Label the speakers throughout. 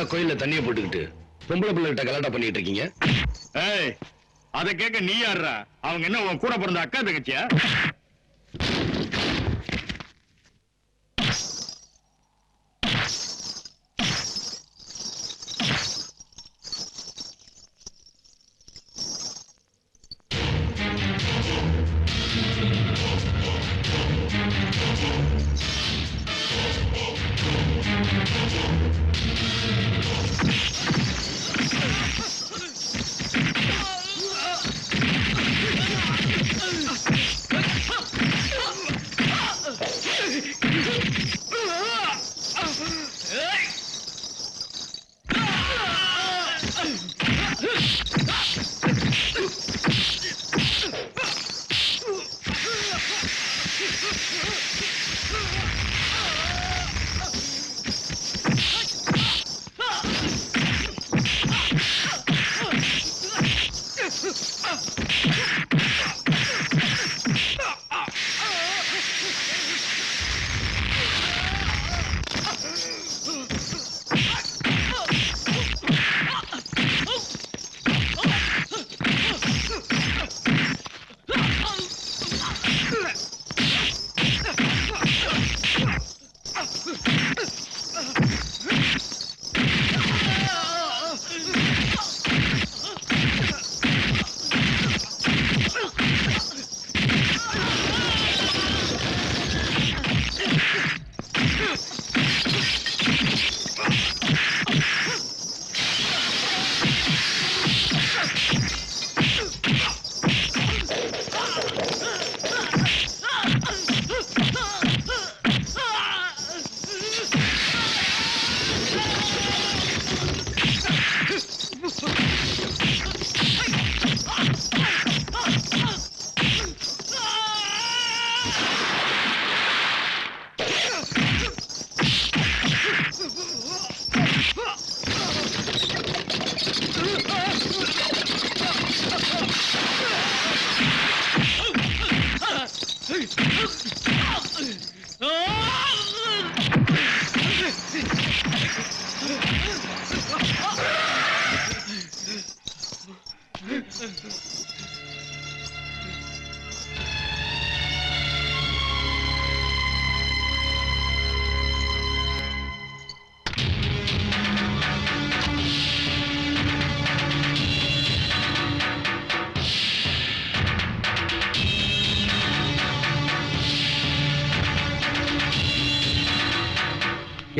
Speaker 1: ஏன்டா கோயில்ல தண்ணியை போட்டுக்கிட்டு பொம்பளை பிள்ளைகிட்ட கலாட்டா பண்ணிட்டு இருக்கீங்க?
Speaker 2: ஏய், அதை கேட்க நீ யாருடா? அவங்க என்ன உன் கூட பிறந்த அக்கா தங்கச்சியா?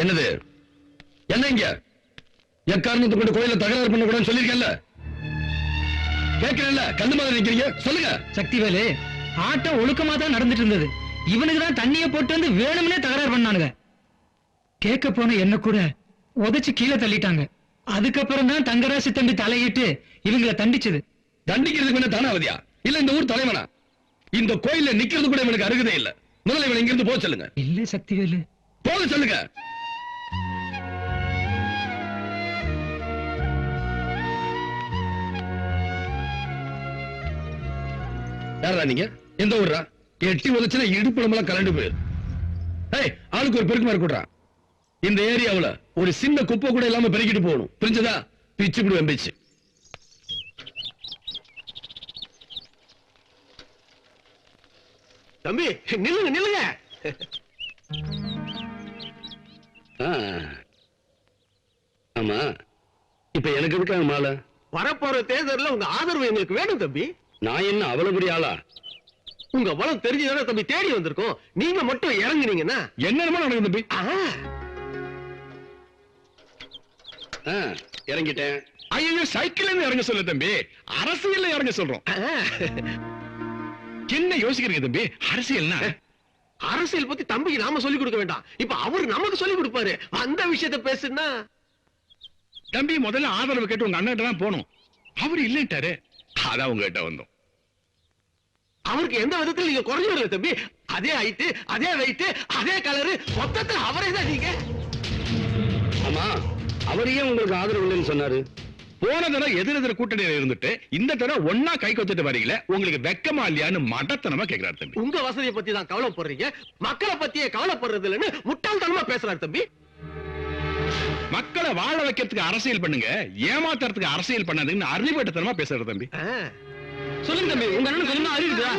Speaker 1: என்னது? என்ன இங்க எக்காரணத்தை கொண்டு கோயில தகராறு பண்ண கூடாதுன்னு சொல்லிருக்கேன்ல? கேட்கல, கண்ணு மாதிரி நிக்கிறீங்க, சொல்லுங்க.
Speaker 3: சக்திவேலு, ஆட்டம் ஒழுக்கமா தான் நடந்துட்டு இருந்தது. இவனுக்கு தான் தண்ணியை போட்டு வந்து வேணும்னே தகராறு பண்ணானுங்க. கேட்க போன என்ன கூட உதைச்சு கீழே தள்ளிட்டாங்க. அதுக்கப்புறம் தான் தங்கராசி தம்பி தலையிட்டு இவங்களை தண்டிச்சது.
Speaker 1: தண்டிக்கிறதுக்கு என்ன தானாவதியா இல்ல இந்த ஊர் தலைவனா? இந்த கோயில நிக்கிறது கூட இவனுக்கு அருகதே இல்ல. முதல்ல இவனை இங்கிருந்து போக சொல்லுங்க.
Speaker 3: இல்ல சக்திவேலு,
Speaker 1: போக சொல்லுங்க. யாரா நீங்க? எந்த ஊர்ரா? எட்டி உதச்சுனா இடுப்புலமெல்லாம் கலண்டு போயிரு. ஏய், ஆளுக்கு ஒரு பெருக்கு மாதிரி கூடுறா. இந்த ஏரியாவுல ஒரு சின்ன குப்பை கூட இல்லாம பெருக்கிட்டு போகணும், புரிஞ்சதா? பிச்சு பிடி வெம்பிச்சு.
Speaker 4: தம்பி நில்லுங்க நில்லுங்க.
Speaker 1: ஆமா, இப்ப எனக்கு எதுக்காக மாலை?
Speaker 4: வரப்போற தேர்தலில் உங்க ஆதரவு எங்களுக்கு வேணும் தம்பி.
Speaker 1: நான் என்ன அவ்வளவு பெரிய ஆளா?
Speaker 4: உங்க பலம் தெரிஞ்சுதானே தம்பி தேடி வந்திருக்கோம். நீங்க மட்டும் இறங்குனீங்கன்னா
Speaker 1: என்னமா நடக்கும் தம்பி? இறங்கிட்டேன்.
Speaker 2: ஐயோ, சைக்கிள் இறங்க சொல்ல தம்பி, அரசியல்ல இறங்க சொல்றோம். என்ன யோசிக்கிறீங்க தம்பி? அரசியல்னா
Speaker 4: அரசியல் பத்தி தம்பிக்கு நாம சொல்லிக் கொடுக்க வேண்டாம். இப்ப அவரு நமக்கு சொல்லிக் கொடுப்பாரு. அந்த விஷயத்த பேசுனா
Speaker 2: தம்பி முதல்ல ஆதரவு கேட்டு உங்க அண்ணன் தான் போனோம். அவரு இல்லைட்டாரு, அதான் உங்ககிட்ட வந்தோம்.
Speaker 4: அவருக்கு எந்த விதத்துல நீங்க குறைஞ்சு வரல தம்பி. அதே ஹைட், அதே வெயிட், அதே கலரு, மொத்தத்துல அவரே தான் நீங்க.
Speaker 1: ஆமா, அவரையே உங்களுக்கு ஆதரவு இல்லைன்னு சொன்னாரு.
Speaker 2: போன தடவை எதிரெதிர கூட்டணியில இருந்துட்டு இந்த தடவை ஒன்னா கை கொத்துட்டு வரீங்களே, உங்களுக்கு வெக்கமா இல்லையான்னு மடத்தனமா கேட்கிறாரு தம்பி.
Speaker 4: உங்க வசதியை பத்தி தான் கவலைப்படுறீங்க, மக்களை பத்தியே கவலைப்படுறது இல்லைன்னு முட்டாள்தனமா பேசுறாரு தம்பி.
Speaker 2: மக்களை வாழ வைக்கிறதுக்கு அரசியல் பண்ணுங்க, ஏமாத்துறதுக்கு அரசியல் பண்ணாதுன்னு அறிவுட்டத்தனமா பேசுற தம்பி.
Speaker 4: சொல்லுங்க தம்பி, உங்க அண்ணன் கொஞ்சமா அறிவுதா?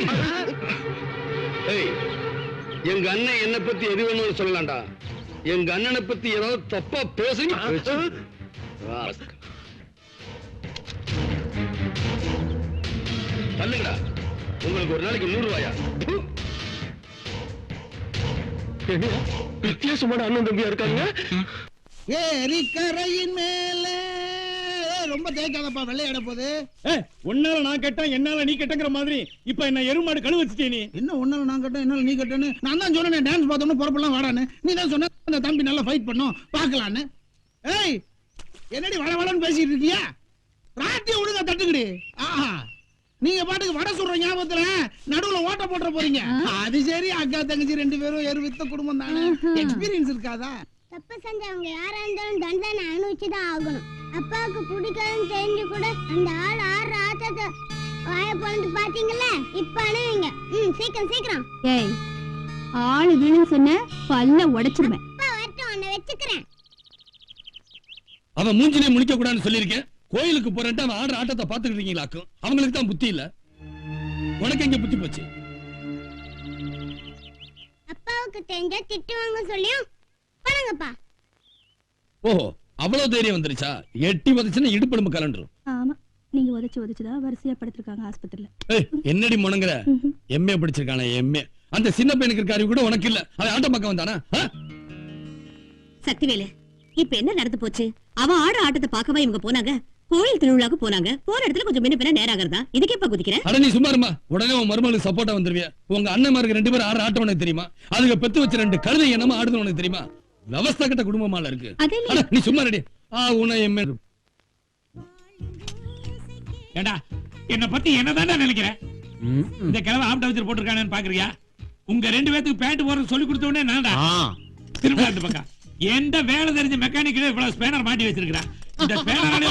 Speaker 1: ஏய், எங்க அண்ணன் என்ன பத்தி எது வேணும்னு சொல்லலாம்டா. எங்க அண்ணனை பத்தி ஏதாவது தப்பா பேசுங்க. தள்ளுங்கடா. உங்களுக்கு ஒரு நாளைக்கு 100 ரூபாயா?
Speaker 4: வித்தியாசமான அண்ணன் தம்பியா இருக்காங்க.
Speaker 5: ஏரிக்கரையின் மேல ரொம்ப தேய்க்காதப்பா, வெள்ளையாட போகுது.
Speaker 6: உன்னால நான் கேட்டேன், என்னால நீ கேட்டங்கிற மாதிரி இப்ப என்ன எருமாடு கழு வச்சுட்டே நீ.
Speaker 5: என்ன ஒன்னால நான் கட்டேன், என்னால நீ கட்டேன்னு நான் தான் சொன்னேன். டான்ஸ் பார்த்தோம்னு பொறுப்பெல்லாம் வாடான்னு. நீ தான் சொன்ன அந்த தம்பி நல்லா ஃபைட் பண்ணோம் பாக்கலான்னு. ஏய், என்னடி வள வளன்னு பேசிட்டு இருக்கியா? ராத்திய ஒழுங்கா தட்டுக்கிடு. ஆஹா, நீங்க பாட்டுக்கு வடை சுடுற ஞாபகத்துல நடுவுல ஓட்ட போட்டுற போறீங்க. அது சரி, அக்கா தங்கச்சி 2 பேரும் எருவித்த குடும்பம் தானே, எக்ஸ்பீரியன்ஸ் இருக்காதா?
Speaker 7: தப்பு செஞ்சவங்க யாரா இருந்தாலும் தண்டனை அனுபவிச்சுதான் ஆகணும். அப்பாவுக்கு பிடிக்காதுன்னு தெரிஞ்சு கூட அந்த ஆள் ஆடுற ஆட்டத்தை வாய பொழுது பாத்தீங்கல்ல, இப்ப அணுவீங்க. சீக்கிரம் சீக்கிரம்.
Speaker 8: ஏய், ஆளு வீணு சொன்ன பல்ல உடைச்சிருவேன்.
Speaker 7: அப்பா வரட்டும், உன்னை வச்சுக்கிறேன்.
Speaker 1: அவன் மூஞ்சிலே முழிக்க கூடாதுன்னு சொல்லியிருக்கேன். கோயிலுக்கு போறேன்ட்டு அவன் ஆடுற ஆட்டத்தை பாத்துக்கிட்டு இருக்கீங்களாக்கும். அவங்களுக்கு தான் புத்தி இல்ல, உனக்கு எங்க புத்தி போச்சு?
Speaker 7: அப்பாவுக்கு தெரிஞ்சா திட்டுவாங்க சொல்லியும் பண்ணுங்கப்பா.
Speaker 1: ஓஹோ, அவ்வளவு தைரியம் வந்துருச்சா? எட்டி வதச்சுன்னா இடுப்பெலும்பு கலண்டுரும்.
Speaker 8: ஆமா, நீங்க உதச்சுதான் வரிசையா படுத்திருக்காங்க ஆஸ்பத்திரியில.
Speaker 1: ஏய், என்னடி முணங்குற? MA படிச்சிருக்கானே, MA. அந்த சின்ன பையனுக்கு இருக்க அறிவு கூட உனக்கு இல்ல. அவன் ஆட்டம் பக்கம் வந்தானா?
Speaker 9: சக்திவேலு, இப்ப என்ன நடந்து போச்சு? அவன் ஆடுற ஆட்டத்தை பார்க்கவா இவங்க போனாங்க? கோயில் திருவிழாக்கு போனாங்க. போற இடத்துல கொஞ்சம் முன்ன பின்ன நேரம் ஆகிறதா? இதுக்கே இப்ப குதிக்கிறேன்.
Speaker 1: அட நீ சும்மா இருமா. உடனே உன் மருமகளுக்கு சப்போர்ட்டா வந்துருவியா? உங்க அண்ணன்மாருக்கு 2 பேரும் ஆடுற ஆட்டம் உனக்கு தெரியுமா? அதுக்கு பெத்து வச்ச 2 கழுதை என்னமா ஆடுது உனக்கு தெரியுமா? விவசாய கட்ட குடும்பமால இருக்கு. அட நீ சும்மா ரெடி. உன்னை எம்ஏ.
Speaker 6: ஏண்டா, என்ன பத்தி என்னதான்டா நினைக்கிற? இந்த கிழமை ஆப்ட வச்சு போட்டுருக்கானு பாக்குறியா? உங்க 2 பேத்துக்கு பேண்ட் போறது சொல்லி கொடுத்த உடனே நான்டா திரும்ப அந்த பக்கம் எந்த வேலை தெரிஞ்ச மெக்கானிக் இவ்வளவு ஸ்பேனர் மாட்டி வச்சிருக்கான். இந்த ஸ்பேனராலே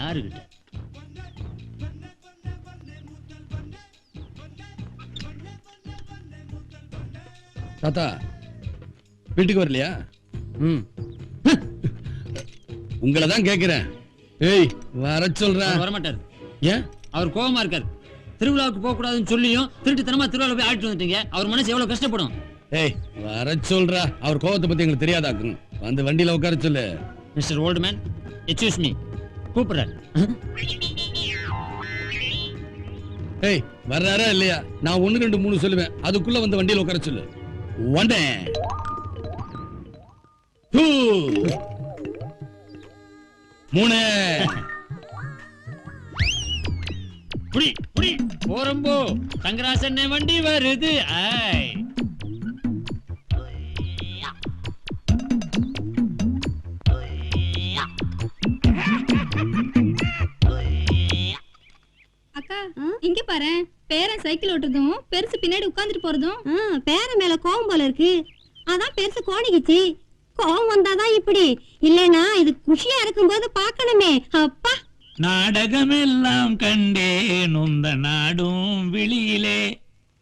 Speaker 3: யாருகிட்ட?
Speaker 1: தாத்தா வீட்டுக்கு வரலையா? உங்களை தான் கேக்குறேன். ஏய், வர சொல்றேன்.
Speaker 3: வரமாட்டாரு.
Speaker 1: ஏன்?
Speaker 3: அவர் கோவமா இருக்காரு. திருவிழாவுக்கு போக கூடாதுன்னு சொல்லியும் திருட்டுத்தனமா திருவிழா போய் ஆடிட்டு வந்துட்டீங்க. அவர் மனசு எவ்வளவு கஷ்டப்படும்.
Speaker 1: ஏய், வர சொல்றா. அவர் கோவத்தை பத்தி எங்களுக்கு தெரியாதாக்கும். வந்து வண்டியில உட்கார சொல்லு.
Speaker 3: மிஸ்டர் ஓல்ட்மேன், எக்ஸ்கியூஸ் மீ, கூப்பிடுறாரு.
Speaker 1: ஏய், வர்றாரா இல்லையா? நான் 1 2 3 சொல்லுவேன். அதுக்குள்ள வந்து வண்டியில உட்கார சொல்லு. 1 2 3
Speaker 3: புடி புடி போறம்போ தங்கராசன் வண்டி வருது. ஆய்,
Speaker 8: அக்கா, இங்க பாரு, பேரன் சைக்கிள் ஓட்டுறதும் பெருசு பின்னாடி உட்கார்ந்துட்டு போறதும்.
Speaker 9: பேர மேல கோவம் போல இருக்கு. அதான் பெருசு கோணிக்குச்சு. கோவம் வந்தாதான் இப்படி, இல்லைன்னா இது குஷியா இருக்கும்போது பாக்கணுமே. அப்பா,
Speaker 6: நாடகமெல்லாம் கண்டேன் உந்த நாடும் விழியிலே,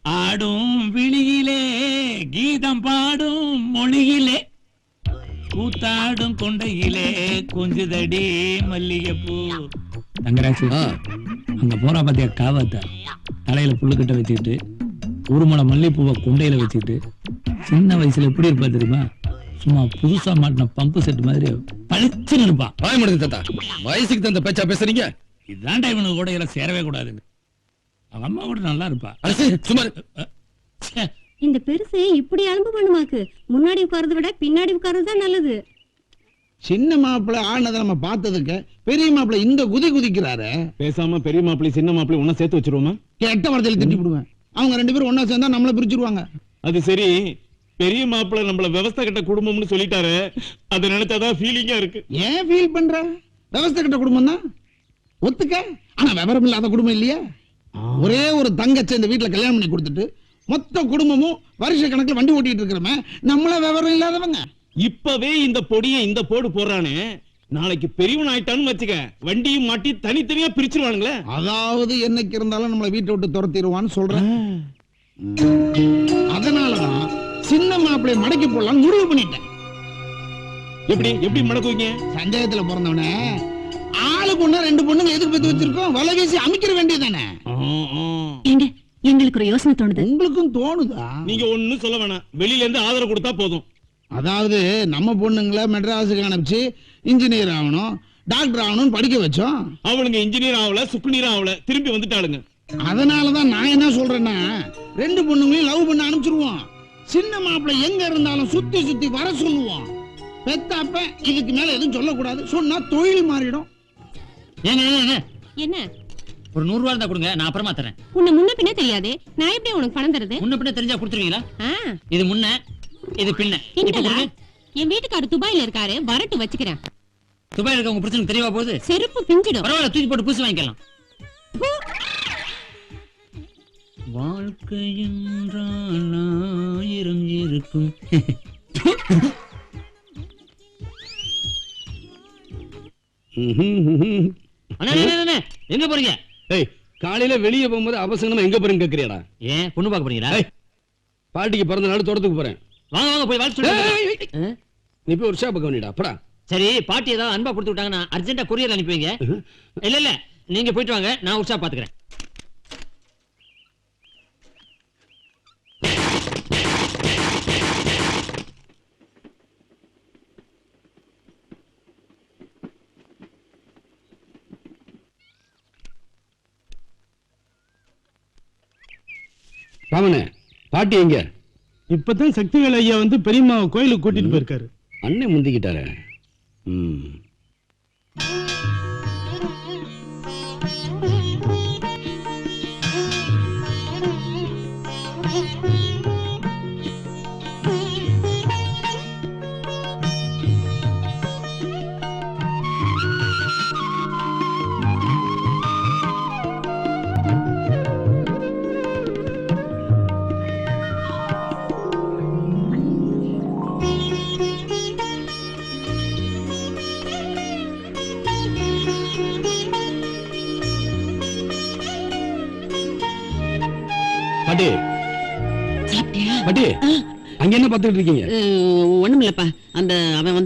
Speaker 6: ஆடும் விழியிலே, கீதம் பாடும் மொழியிலே, கூத்தாடும் கொண்டையிலே, கொஞ்சுதடி மல்லிகைப்பூ. தங்கராஜ், அங்க போறா பாத்தியா காவாத்த? தலையில புல்லுக்கிட்ட வச்சுக்கிட்டு, உருமலை மல்லிகைப்பூவை கொண்டையில வச்சுக்கிட்டு, சின்ன வயசுல எப்படி இருப்பா தெரியுமா? சும்மா புதுசா மாட்டின பம்பு செட் மாதிரி பளிச்சுன்னு இருப்பான்.
Speaker 1: வாய் முடிஞ்சு தாத்தா. வயசுக்கு தந்த பேச்சா பேசுறீங்க?
Speaker 6: இதாண்டா இவனுக்கு கூட எல்லாம் சேரவே கூடாதுன்னு. அவன் அம்மா கூட நல்லா இருப்பா.
Speaker 1: சும்மா
Speaker 9: இந்த பெருசு இப்படி அலும்பு பண்ணுமாக்கு. முன்னாடி உட்கார்றதை விட பின்னாடி உட்கார்றது தான் நல்லது.
Speaker 5: சின்ன மாப்பிள்ளை ஆனதை நம்ம பார்த்ததுக்கு பெரிய மாப்பிள்ளை இந்த குதி குதிக்கிறாரு.
Speaker 6: பேசாம பெரிய மாப்பிள்ளை சின்ன மாப்பிள்ளை ஒன்னா சேர்த்து வச்சிருவோமா?
Speaker 5: கெட்ட வார்த்தையில திட்டி விடுவேன். அவங்க 2 பேரும் ஒன்னா சேர்ந்தா நம்மள பிரிச்சிருவாங்க.
Speaker 6: அது சரி, பெரிய மாப்பிள்ளை நம்மள விவசாய கட்ட குடும்பம்னு சொல்லிட்டாரு. அதை நினைச்சாதான் ஃபீலிங்கா இருக்கு.
Speaker 5: ஏன் ஃபீல் பண்ற? விவசாய கட்ட குடும்பம் தான் ஒத்துக்க. ஆனா விவரம் இல்லாத குடும்பம் இல்லையா? ஒரே ஒரு தங்கச்சி இந்த வீட்டுல கல்யாணம் பண்ணி கொடுத்துட்டு மொத்த குடும்பமும் வருஷ கணக்குல வண்டி ஓட்டிட்டு இருக்கிறோமே, நம்மள விவரம் இல்லாதவங்க.
Speaker 6: இப்பவே இந்த பொடியை இந்த போடு போடுறானே, நாளைக்கு பெரியவன் ஆயிட்டான்னு வச்சுக்க, வண்டியும் மாட்டி தனித்தனியா பிரிச்சிருவானுங்களே.
Speaker 5: அதாவது என்னைக்கு இருந்தாலும் நம்மள வீட்டை விட்டு துரத்திடுவான்னு சொல்றேன். அதனாலதான் சின்ன மாப்பிள்ளை மடக்கி போடலாம்னு முடிவு பண்ணிட்டேன்.
Speaker 6: எப்படி மடக்குவீங்க?
Speaker 5: சந்தேகத்துல பிறந்தவனே ஆளுக்கு ஒண்ணா 2 பொண்ணுங்க எதுக்கு பத்தி வச்சிருக்கோம், வலை வீசி அமைக்கிற வேண்டியதானே.
Speaker 9: எங்க எங்களுக்கு ஒரு யோசனை தோணுது.
Speaker 5: உங்களுக்கும் தோணுதா?
Speaker 6: நீங்க ஒண்ணும் சொல்ல வேணாம், வெளியில இருந்து ஆதரவு கொடுத்தா போதும்.
Speaker 5: அதாவது நம்ம பொண்ணுங்களை மெட்ராஸுக்கு அனுப்பிச்சு இன்ஜினியர் ஆகணும், டாக்டர் ஆகணும்னு படிக்க வச்சோம்.
Speaker 6: அவளுங்க இன்ஜினியர் ஆகல, சுக்குநீர் ஆகல, திரும்பி வந்துட்டாளுங்க.
Speaker 5: அதனாலதான் நான் என்ன சொல்றேன்னா 2 பொண்ணுங்களையும் லவ் பண்ண அனுப்பிச்சிருவோம். சின்ன மாப்பிள்ளை எங்க இருந்தாலும் சுத்தி சுத்தி வர சொல்லுவோம். பெத்தாப்ப இதுக்கு மேல எதுவும் சொல்லக்கூடாது, சொன்னா தொழில் மாறிடும்.
Speaker 9: என்ன
Speaker 3: ஒரு 100 ரூபா இருந்தா கொடுங்க, நான் அப்புறமா தரேன்.
Speaker 9: உன்னை முன்ன பின்ன தெரியாது, நான் எப்படி உனக்கு பணம் தருது?
Speaker 3: முன்ன பின்ன தெரிஞ்சா கொடுத்துருவீங்களா?
Speaker 9: ஆ,
Speaker 3: இது முன்ன, இது பின்ன. இப்ப
Speaker 9: பின்னலா?
Speaker 3: கொடுங்க.
Speaker 9: என் வீட்டுக்காரர் துபாயில இருக்காரு, வரட்டு வச்சுக்கிறேன்.
Speaker 3: துபாயில இருக்க உங்க பிரச்சனை தெரியவா போகுது?
Speaker 9: செருப்பு பிஞ்சிடும்.
Speaker 3: பரவாயில்ல, தூக்கி போட்டு புதுசு வாங்கிக்கலாம். வாழ்க்கை என்றால் 1000 இருக்கும். அண்ணா, அண்ணா, அண்ணா, எங்க போறீங்க?
Speaker 1: ஏய், காலையில வெளியே போகும்போது அவசரமா எங்க போறேன்னு கேக்குறியாடா?
Speaker 3: ஏன் பொண்ணு பார்க்க போறீங்களா?
Speaker 1: ஏய், பாட்டிக்கு பிறந்த நாள் தோட்டத்துக்கு போறேன்.
Speaker 3: வாங்க வாங்க, போய் வாழ்த்து சொல்லுங்க.
Speaker 1: நீ போய் ஒரு ஷாப் பண்ணிடா அப்படா.
Speaker 3: சரி, பாட்டி ஏதாவது அன்பா கொடுத்து விட்டாங்கன்னா அர்ஜென்ட்டா கொரியர் அனுப்பி வைங்க. இல்ல இல்ல, நீங்க போயிட்டு வாங்க, நான் உற்சா பாத்துக்கிறேன்.
Speaker 1: ராமனே, பாட்டி எங்க?
Speaker 5: இப்பதான் சக்திவேல் ஐயா வந்து பெரியம்மாவை கோயிலுக்கு கூட்டிட்டு போயிருக்காரு.
Speaker 1: அண்ணன் முந்திக்கிட்டாரு. பாட்டி,
Speaker 9: சாப்பிட்டியா?
Speaker 1: பாட்டி, அங்க என்ன பாத்துட்டு இருக்கீங்க?
Speaker 9: ஒண்ணுமில்லப்பா, அந்த அவன் வந்து